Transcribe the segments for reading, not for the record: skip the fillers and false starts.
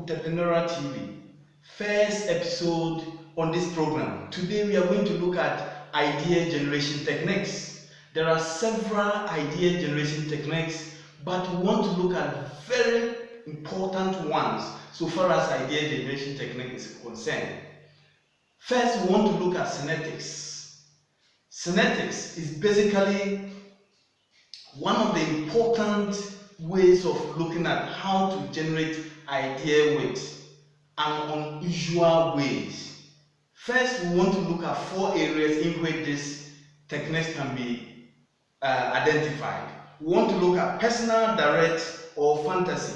Entrepreneurial TV, first episode on this program. Today we are going to look at idea generation techniques. There are several idea generation techniques, but we want to look at very important ones so far as idea generation technique is concerned. First, we want to look at synetics. Synetics is basically one of the important ways of looking at how to generate idea with an unusual ways. First, we want to look at 4 areas in which these techniques can be identified. We want to look at personal, direct, or fantasy.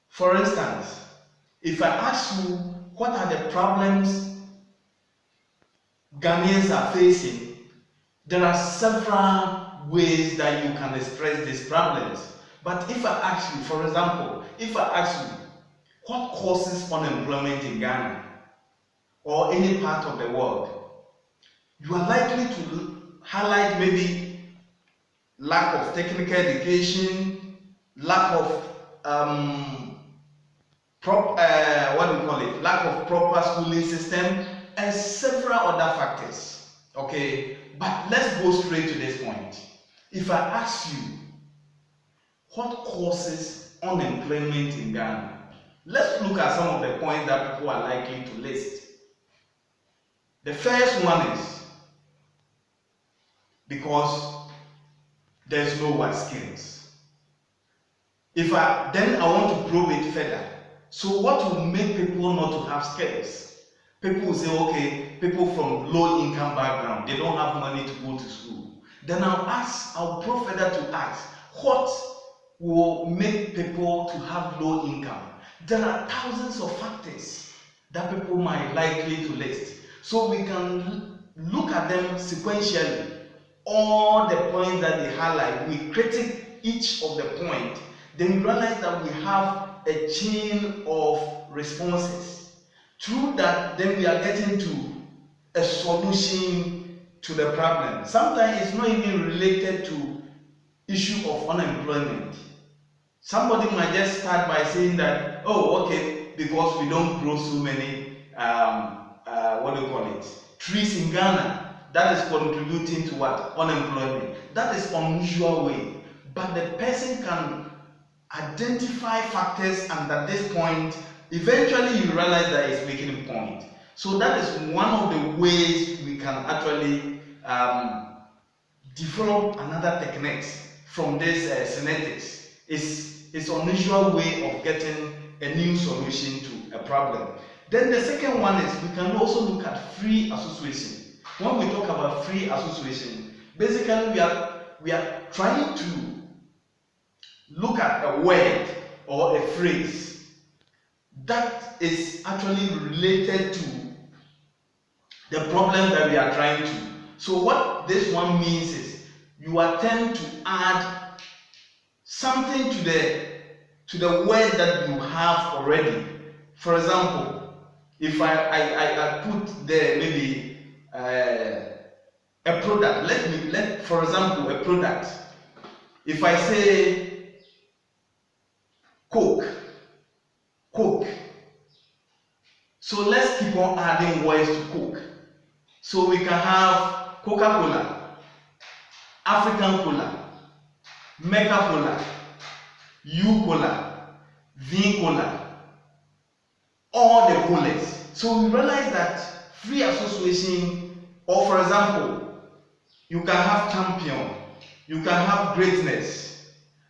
For instance, if I ask you what are the problems Ghanaians are facing, there are several ways that you can express these problems. But if I ask you, for example, if I ask you what causes unemployment in Ghana or any part of the world, you are likely to highlight maybe lack of technical education, lack of lack of proper schooling system, and several other factors. Okay, but let's go straight to this point. If I ask you what causes unemployment in Ghana, let's look at some of the points that people are likely to list. The first one is because there's no work skills. Then I want to probe it further. So what will make people not to have skills? People will say, okay, people from low income background, they don't have money to go to school. Then I'll probe further to ask, what will make people to have low income? There are thousands of factors that people might likely to list. So we can look at them sequentially. All the points that they highlight, we critique each of the points. Then we realize that we have a chain of responses. Through that, then we are getting to a solution to the problem. Sometimes it's not even related to issue of unemployment. Somebody might just start by saying that, oh, okay, because we don't grow so many trees in Ghana, that is contributing to what? Unemployment. That is unusual way. But the person can identify factors, and at this point, eventually you realize that it's making a point. So that is one of the ways we can actually develop another techniques from this synetics. It's an unusual way of getting a new solution to a problem. Then the second one is we can also look at free association. When we talk about free association, basically we are trying to look at a word or a phrase that is actually related to the problem that we are trying to. So what this one means is you attempt to add something to the word that you have already. For example, if I put there maybe a product, for example, a product. If I say Coke, so let's keep on adding words to Coke. So we can have Coca-Cola, African Cola, Mecca Cola, U-Cola, V-Cola, all the colas. So we realize that free association, or for example, you can have champion, you can have greatness.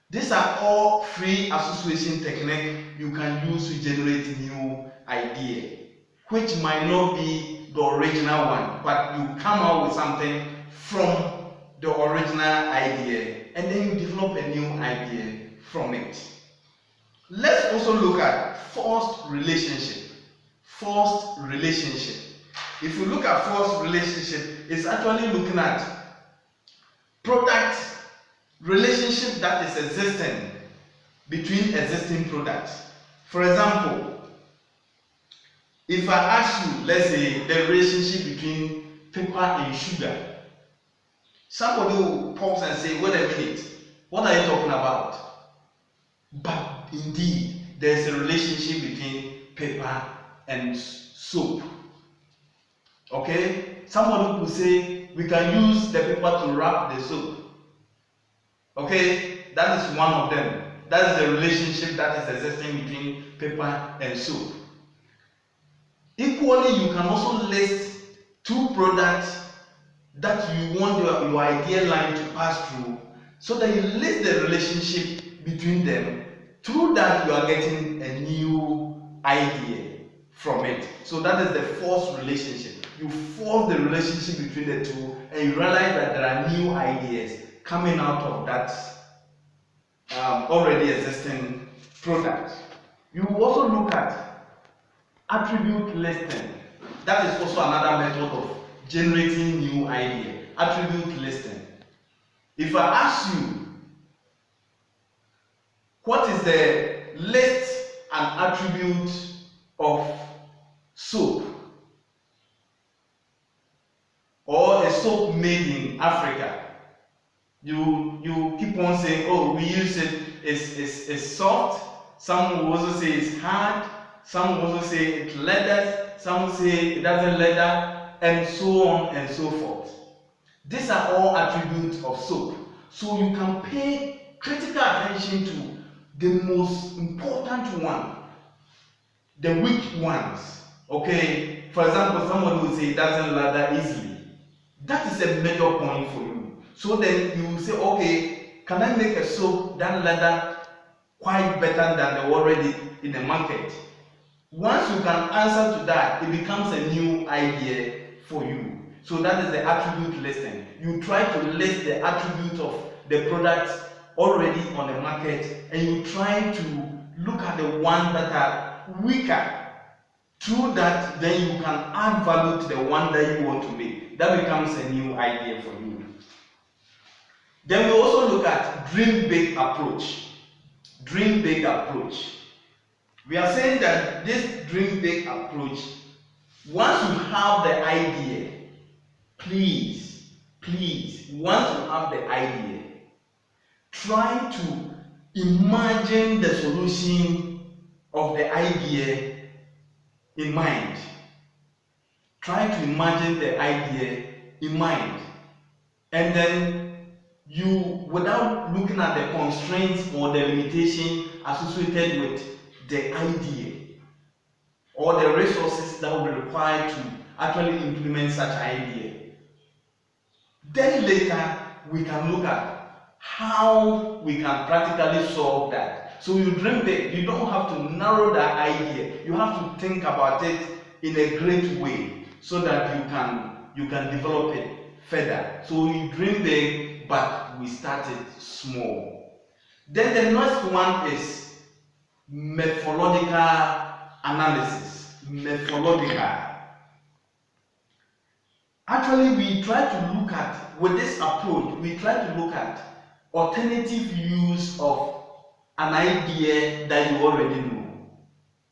These are all free association techniques you can use to generate new idea, which might not be the original one, but you come out with something from the original idea, and then you develop a new idea from it. Let's also look at forced relationship. Forced relationship. If you look at forced relationship, it's actually looking at product relationship that is existing between existing products. For example, if I ask you, let's say, the relationship between paper and sugar, somebody will pause and say, wait a minute, what are you talking about? But indeed, there's a relationship between paper and soap. Okay? Somebody could say we can use the paper to wrap the soap. Okay? That is one of them. That is the relationship that is existing between paper and soap. Equally, you can also list two products that you want your ideal line to pass through, so that you list the relationship between them. Through that, you are getting a new idea from it. So that is the forced relationship. You force the relationship between the two, and you realize that there are new ideas coming out of that already existing product. You also look at attribute listing. That is also another method of generating new idea. Attribute listing. If I ask you, what is the list and attribute of soap, or a soap made in Africa, you keep on saying, oh, we use it, it's soft. Some will also say it's hard. Some will also say it leathers. Some will say it doesn't leather, and so on and so forth. These are all attributes of soap. So you can pay critical attention to the most important one, the weak ones. Okay, for example, somebody will say it doesn't lather easily. That is a major point for you. So then you say, okay, can I make a soap that lather quite better than the already in the market? Once you can answer to that, it becomes a new idea for you. So that is the attribute listing. You try to list the attribute of the product already on the market, and you try to look at the ones that are weaker. Through that, then you can add value to the one that you want to make. That becomes a new idea for you. Then we also look at dream big approach. Dream big approach. We are saying that this dream big approach, once you have the idea, please, once you have the idea, try to imagine the solution of the idea in mind. Try to imagine the idea in mind. And then you, without looking at the constraints or the limitation associated with the idea or the resources that will be required to actually implement such idea. Then later we can look at how we can practically solve that. So you dream big. You don't have to narrow that idea. You have to think about it in a great way so that you can develop it further. So you dream big, but we started small. Then the next one is methodological analysis. Methodological. Actually, we try to look at, with this approach, we try to look at alternative use of an idea that you already know.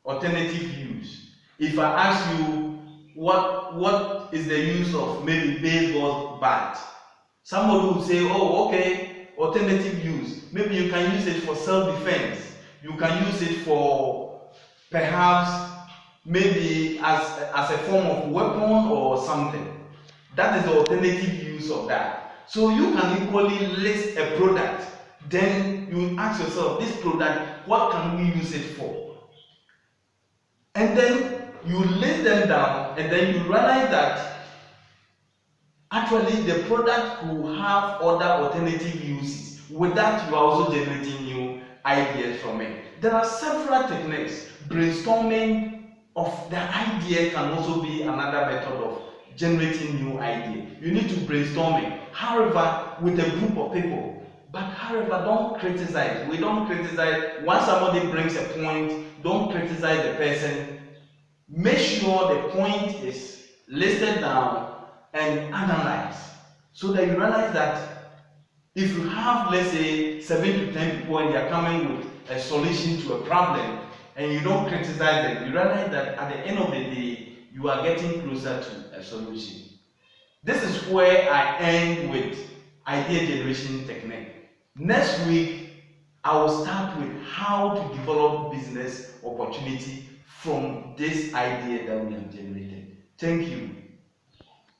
Alternative use. If I ask you what is the use of maybe baseball bat, somebody will say, oh, okay, alternative use. Maybe you can use it for self-defense. You can use it for perhaps maybe as a form of weapon or something. That is the alternative use of that. So you can equally list a product. Then you ask yourself, this product, what can we use it for? And then you list them down, and then you realize that actually the product could have other alternative uses. With that, you are also generating new ideas from it. There are several techniques. Brainstorming of the idea can also be another method of generating new ideas. You need to brainstorm it. However, with a group of people. But however, don't criticize. We don't criticize. Once somebody brings a point, don't criticize the person. Make sure the point is listed down and analyzed, so that you realize that if you have, let's say, 7 to 10 people and they are coming with a solution to a problem, and you don't criticize them, you realize that at the end of the day, you are getting closer to a solution. This is where I end with idea generation technique. Next week, I will start with how to develop business opportunity from this idea that we have generated. Thank you.